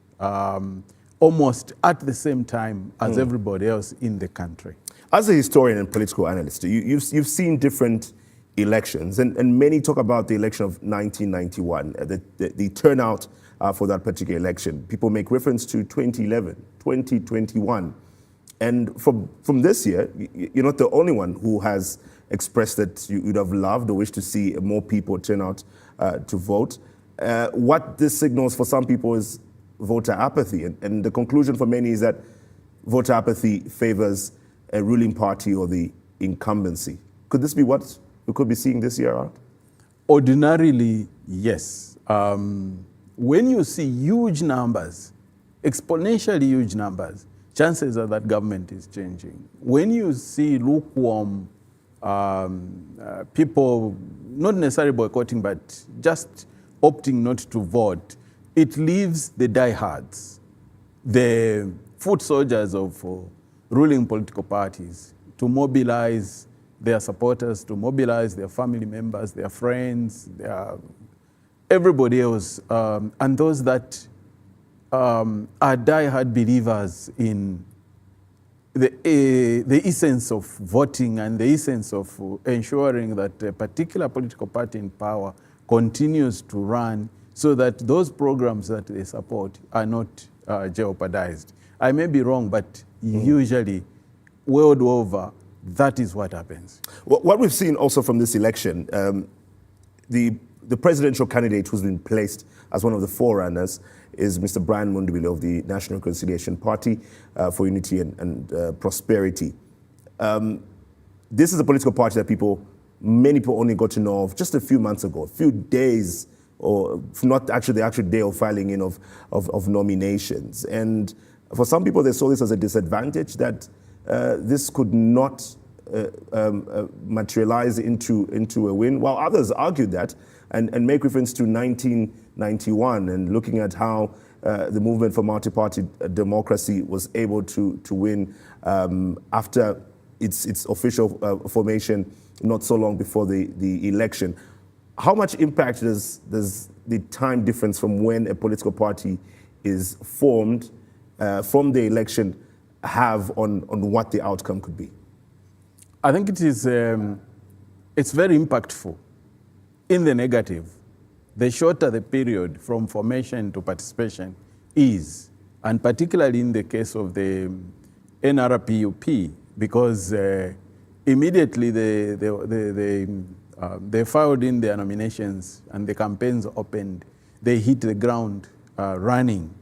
almost at the same time as everybody else in the country. As a historian and political analyst, you've seen different elections, and many talk about the election of 1991, the turnout for that particular election. People make reference to 2011, 2021. And from this year, you're not the only one who has expressed that you would have loved or wished to see more people turn out to vote. What this signals for some people is voter apathy. And the conclusion for many is that voter apathy favors a ruling party or the incumbency. Could this be what we could be seeing this year out? Ordinarily, yes. When you see huge numbers, exponentially huge numbers, chances are that government is changing. When you see lukewarm people, not necessarily boycotting, but just opting not to vote, it leaves the diehards, the foot soldiers of ruling political parties, to mobilize their supporters, to mobilize their family members, their friends, everybody else, and those that are diehard believers in the essence of voting and the essence of ensuring that a particular political party in power continues to run so that those programs that they support are not jeopardized. I may be wrong, but usually, world over, that is what happens. What we've seen also from this election, the presidential candidate who's been placed as one of the forerunners is Mr. Brian Mundubile of the National Reconciliation Party for Unity and Prosperity. This is a political party that many people only got to know of just a few months ago, a few days, or not actually the actual day of filing in of nominations. And for some people, they saw this as a disadvantage, that this could not materialize into a win, while others argued that and make reference to 1991 and looking at how the movement for multi-party democracy was able to win after its official formation not so long before the election. How much impact does the time difference from when a political party is formed from the election have on what the outcome could be? I think it is, it's very impactful. In the negative, the shorter the period from formation to participation is, and particularly in the case of the NRPUP, because immediately they filed in their nominations and the campaigns opened, they hit the ground running,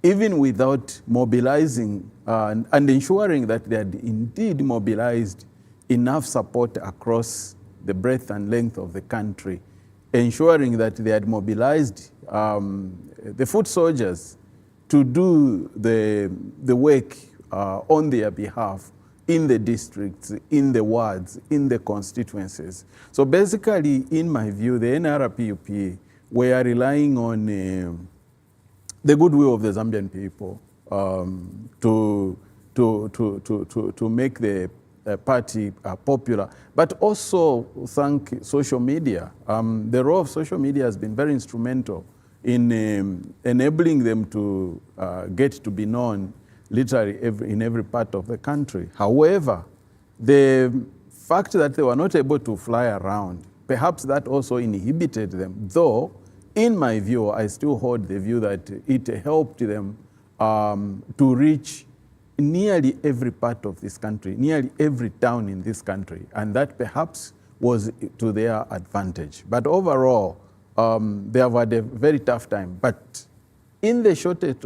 even without mobilizing and ensuring that they had indeed mobilized enough support across the breadth and length of the country, ensuring that they had mobilized the foot soldiers to do the work on their behalf in the districts, in the wards, in the constituencies. So basically, in my view, the NRPUP were relying on the goodwill of the Zambian people to make the party popular, but also thank social media. The role of social media has been very instrumental in enabling them to get to be known literally in every part of the country. However, the fact that they were not able to fly around, perhaps that also inhibited them, though in my view, I still hold the view that it helped them to reach nearly every part of this country, nearly every town in this country, and that perhaps was to their advantage. But overall, they have had a very tough time. But in the shortest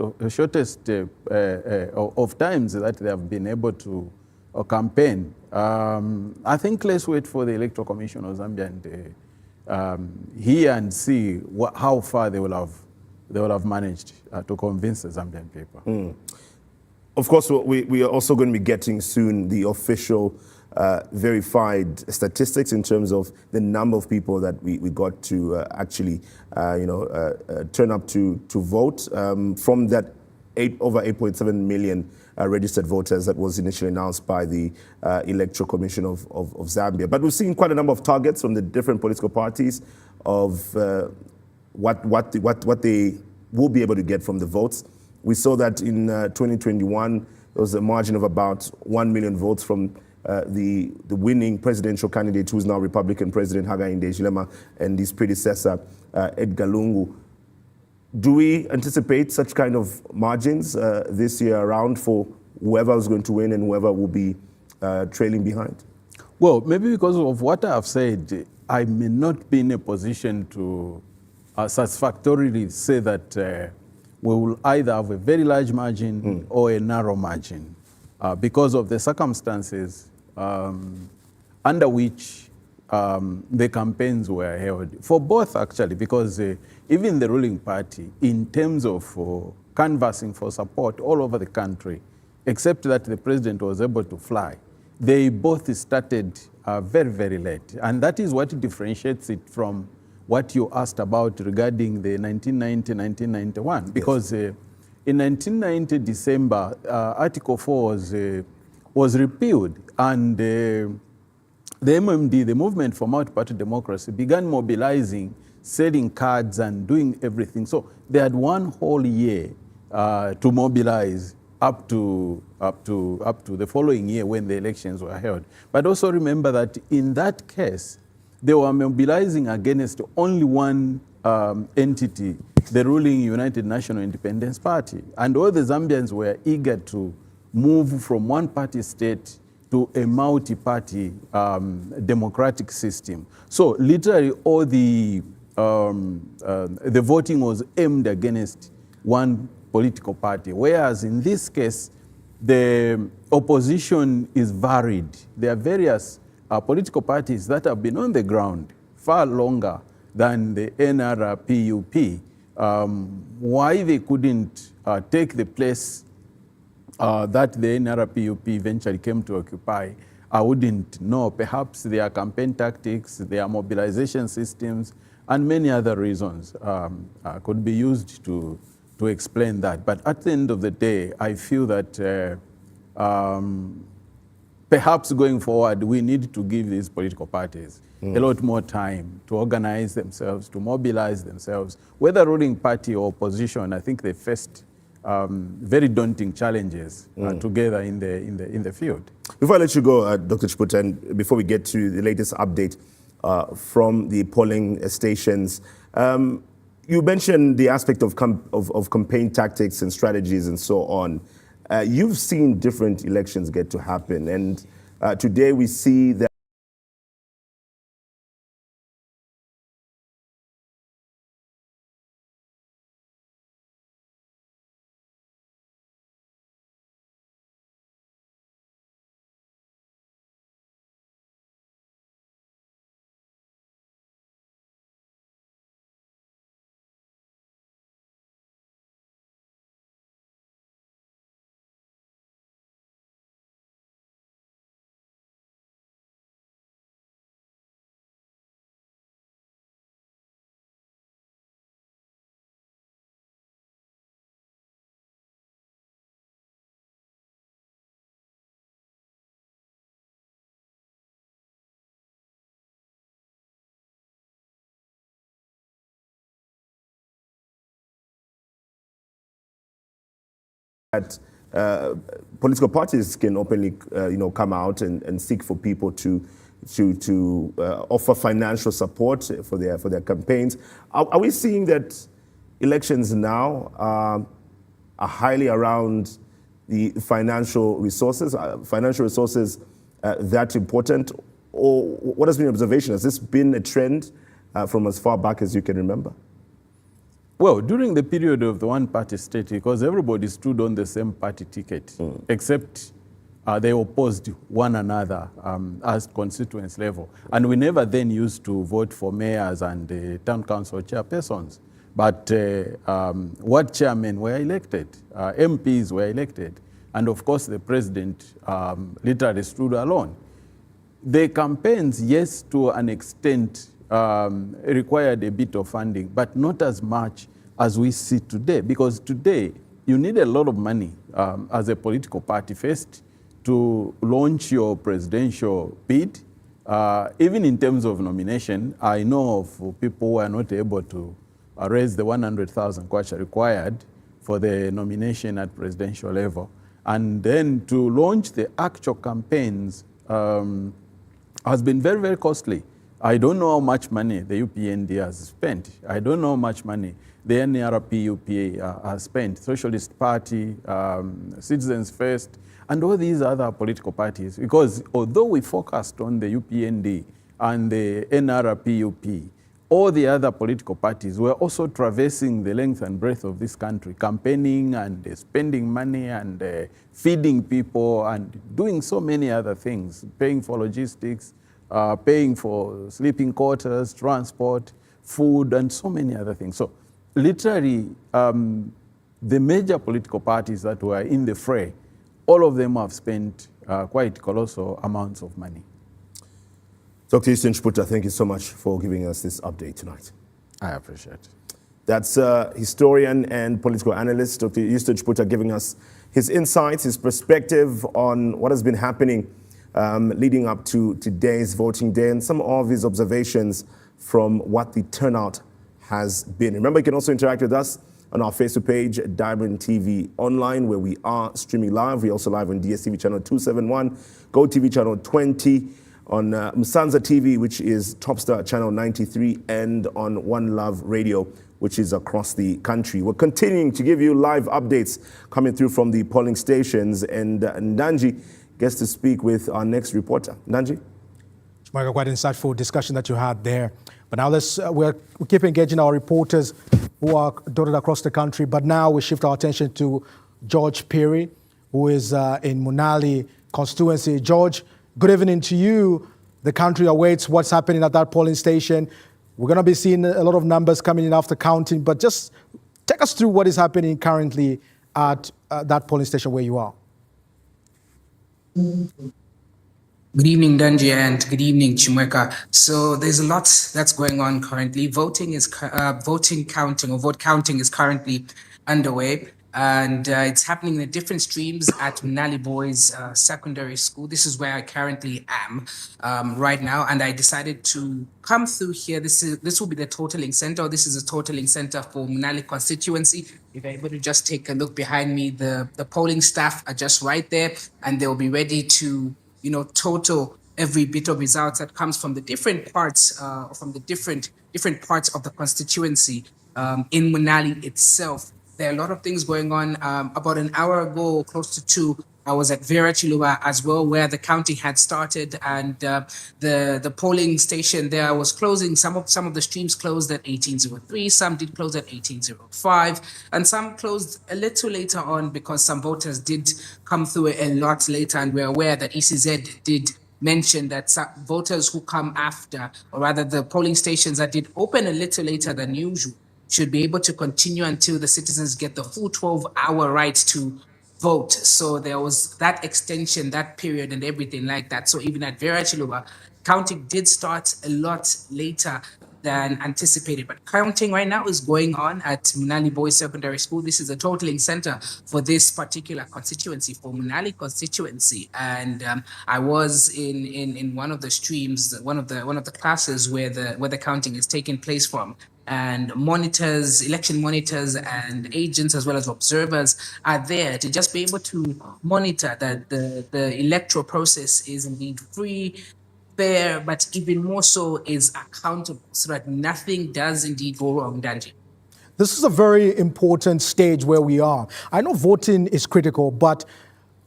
of times that they have been able to campaign, I think let's wait for the Electoral Commission of Zambia and hear and see how far they will have managed to convince the Zambian people. Of course, we are also going to be getting soon the official verified statistics in terms of the number of people that we got to actually, turn up to vote from that over 8.7 million registered voters that was initially announced by the Electoral Commission of Zambia. But we've seen quite a number of targets from the different political parties of what they will be able to get from the votes. We saw that in 2021, there was a margin of about 1 million votes from the winning presidential candidate, who is now Republican President Hakainde Hichilema, and his predecessor, Edgar Lungu. Do we anticipate such kind of margins this year around for whoever is going to win and whoever will be trailing behind? Well, maybe because of what I have said, I may not be in a position to satisfactorily say that we will either have a very large margin or a narrow margin because of the circumstances. under which the campaigns were held, for both actually, because even the ruling party, in terms of canvassing for support all over the country, except that the president was able to fly, they both started very, very late. And that is what differentiates it from what you asked about regarding the 1990-1991. Because in 1990 December, Article 4 was repealed, and the MMD, the Movement for Multi-Party Democracy, began mobilizing, selling cards and doing everything. So they had one whole year to mobilize up to the following year when the elections were held. But also remember that in that case, they were mobilizing against only one entity, the ruling United National Independence Party. And all the Zambians were eager to move from one party state to a multi-party democratic system. So literally all the voting was aimed against one political party, whereas in this case, the opposition is varied. There are various political parties that have been on the ground far longer than the NRPUP. Why they couldn't take the place that the NRPUP eventually came to occupy, I wouldn't know. Perhaps their campaign tactics, their mobilization systems, and many other reasons could be used to explain that. But at the end of the day, I feel that perhaps going forward, we need to give these political parties a lot more time to organize themselves, to mobilize themselves. Whether ruling party or opposition, I think they faced very daunting challenges together in the field. Before I let you go, Dr. Chiputa, and before we get to the latest update from the polling stations, you mentioned the aspect of campaign tactics and strategies and so on. You've seen different elections get to happen, and today we see that political parties can openly, come out and seek for people to offer financial support for their campaigns. Are we seeing that elections now are highly around the financial resources? That important, or what has been your observation? Has this been a trend from as far back as you can remember? Well, during the period of the one-party state, because everybody stood on the same party ticket, except they opposed one another as constituency level. And we never then used to vote for mayors and town council chairpersons. But ward chairmen were elected, MPs were elected, and of course the president literally stood alone. The campaigns, yes, to an extent, required a bit of funding, but not as much as we see today, because today you need a lot of money as a political party first to launch your presidential bid. Even in terms of nomination, I know of people who are not able to raise the 100,000 kwacha required for the nomination at presidential level. And then to launch the actual campaigns has been very, very costly. I don't know how much money the UPND has spent. I don't know how much money the NRPUP has spent, Socialist Party, Citizens First, and all these other political parties. Because although we focused on the UPND and the NRPUP, all the other political parties were also traversing the length and breadth of this country, campaigning and spending money and feeding people and doing so many other things, paying for logistics, paying for sleeping quarters, transport, food, and so many other things. So literally, the major political parties that were in the fray, all of them have spent quite colossal amounts of money. Dr. Easton Chputa, thank you so much for giving us this update tonight. I appreciate it. That's historian and political analyst, Dr. Easton Chputa, giving us his insights, his perspective on what has been happening leading up to today's voting day and some of his observations from what the turnout has been. Remember, you can also interact with us on our Facebook page, Diamond TV Online, where we are streaming live. We're also live on DSTV channel 271, GoTV channel 20, on Msanza TV, which is Topstar channel 93, and on One Love Radio, which is across the country. We're continuing to give you live updates coming through from the polling stations, and Ndanji gets to speak with our next reporter. Ndanji? Michael, quite insightful discussion that you had there. But now we keep engaging our reporters who are dotted across the country. But now we shift our attention to George Perry, who is in Munali constituency. George, good evening to you. The country awaits what's happening at that polling station. We're going to be seeing a lot of numbers coming in after counting, but just take us through what is happening currently at that polling station where you are. Good evening, Danji, and good evening, Chimweka. So there's a lot that's going on currently. Vote counting is currently underway, and it's happening in the different streams at Munali Boys Secondary School. This is where I currently am right now, and I decided to come through here. This will be the totaling center. This is a totaling center for Munali constituency. If you're able to just take a look behind me, the polling staff are just right there, and they'll be ready to total every bit of results that comes from the different parts, from the different parts of the constituency in Munali itself. There are a lot of things going on. About an hour ago, close to 2, I was at Vera Chiluba as well, where the counting had started, and the polling station there was closing. Some of the streams closed at 18:03, some did close at 18:05, and some closed a little later on because some voters did come through a lot later, and we're aware that ECZ did mention that some voters who come after, or rather the polling stations that did open a little later than usual, should be able to continue until the citizens get the full 12-hour right to vote. So there was that extension, that period, and everything like that. So even at Vera Chiluba, counting did start a lot later than anticipated. But counting right now is going on at Munali Boys Secondary School. This is a totaling center for this particular constituency, for Munali constituency. And I was in one of the streams, one of the classes where the counting is taking place from. And monitors, election monitors and agents as well as observers are there to just be able to monitor that the electoral process is indeed free, fair, but even more so is accountable, so that nothing does indeed go wrong, Danji. This is a very important stage where we are. I know voting is critical, but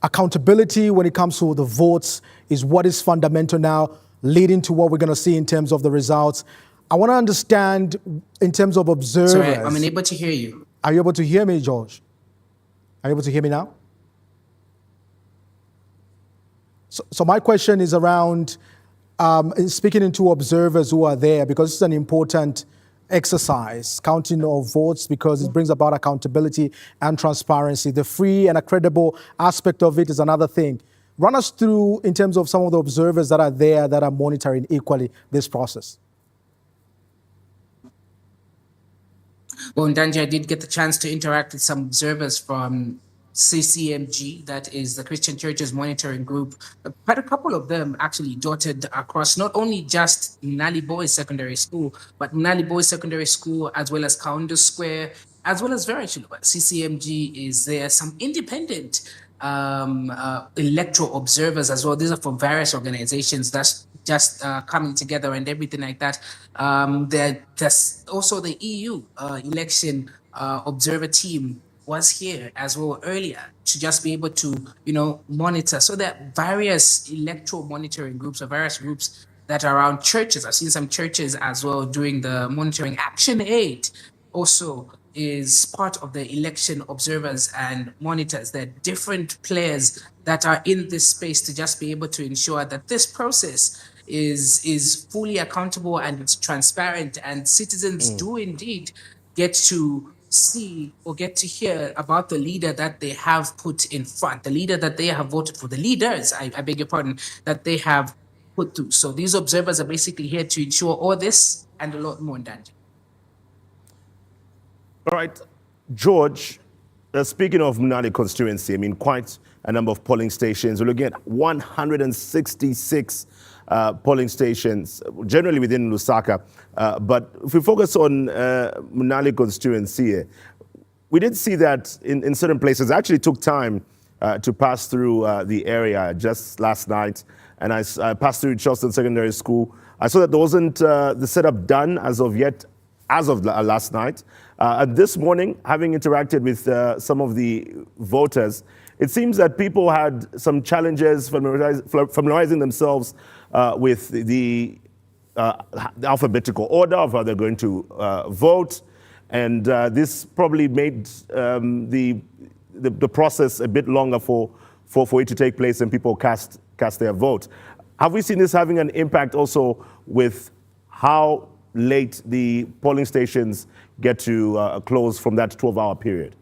accountability when it comes to the votes is what is fundamental now, leading to what we're going to see in terms of the results. I want to understand in terms of observers. Sorry, I'm unable to hear you. Are you able to hear me, George? Are you able to hear me now? So my question is around speaking into observers who are there, because it's an important exercise, counting of votes, because it brings about accountability and transparency. The free and a credible aspect of it is another thing. Run us through in terms of some of the observers that are there that are monitoring equally this process. Well, Ndanji, I did get the chance to interact with some observers from CCMG, that is the Christian Churches Monitoring Group. Quite a couple of them actually dotted across not only just Munali Boys Secondary School, but Munali Boys Secondary School, as well as Kaunda Square, as well as Vera Chiluba. CCMG is there. Some independent electoral observers as well. These are from various organizations that's just coming together and everything like that. There's also the EU election observer team was here as well earlier to just be able to, monitor. So there are various electoral monitoring groups or various groups that are around churches. I've seen some churches as well doing the monitoring. Action Aid also is part of the election observers and monitors. There are different players that are in this space to just be able to ensure that this process is fully accountable and it's transparent, and citizens do indeed get to see or get to hear about the leader that they have put in front, the leader that they have voted for, the leaders, I beg your pardon, that they have put through. So these observers are basically here to ensure all this and a lot more in danger. All right, George, speaking of Mnali constituency, I mean, quite a number of polling stations. We're looking at 166 polling stations, generally within Lusaka. But if we focus on Mnali constituency, we did see that in certain places. It actually took time to pass through the area just last night. And I passed through Charleston Secondary School. I saw that there wasn't the setup done as of yet, as of last night. This morning, having interacted with some of the voters, it seems that people had some challenges familiarizing themselves with the alphabetical order of how they're going to vote. And this probably made the process a bit longer for it to take place and people cast their vote. Have we seen this having an impact also with how late the polling stations get to close from that 12-hour period?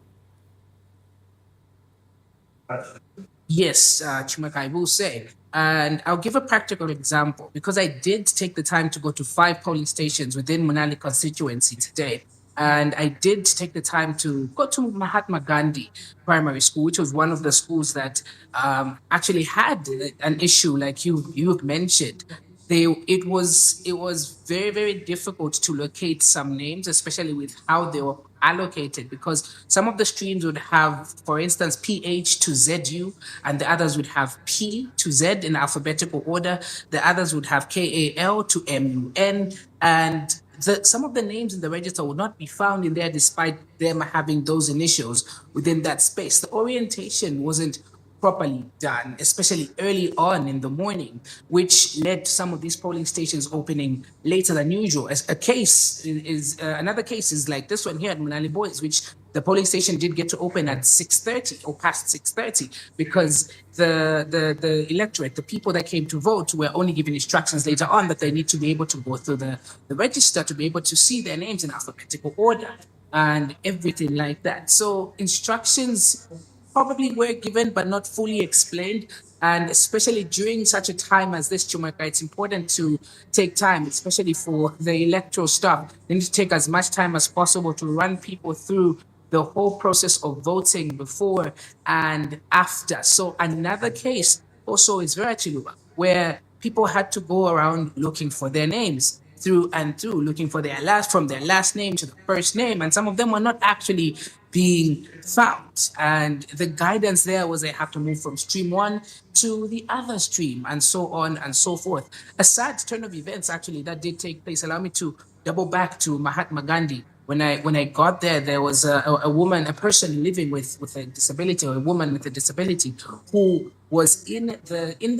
Yes, Chumaka, I will say. And I'll give a practical example because I did take the time to go to 5 polling stations within Mnali constituency today. And I did take the time to go to Mahatma Gandhi Primary School, which was one of the schools that actually had an issue like you've mentioned. It was very, very difficult to locate some names, especially with how they were allocated, because some of the streams would have, for instance, PH to ZU, and the others would have P to Z in alphabetical order. The others would have KAL to MUN, and some of the names in the register would not be found in there despite them having those initials within that space. The orientation wasn't properly done, especially early on in the morning, which led to some of these polling stations opening later than usual. As another case is like this one here at Mnali Boys, which the polling station did get to open at 6:30 or past 6:30 because the electorate, the people that came to vote, were only given instructions later on that they need to be able to go through the register to be able to see their names in alphabetical order and everything like that. So instructions probably were given but not fully explained. And especially during such a time as this, Chumaka, it's important to take time, especially for the electoral staff. They need to take as much time as possible to run people through the whole process of voting before and after. So another case also is Vera Chiluba, where people had to go around looking for their names through and through, looking for from their last name to the first name, and some of them were not actually being found. And the guidance there was they have to move from stream 1 to the other stream, and so on and so forth. A sad turn of events actually that did take place. Allow me to double back to Mahatma Gandhi. When I got there was a woman, a person living with a disability, or a woman with a disability, who was in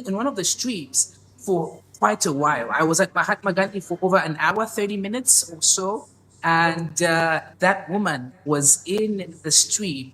one of the streams for quite a while. I was at Mahatma Gandhi for over an hour, 30 minutes or so. And that woman was in the stream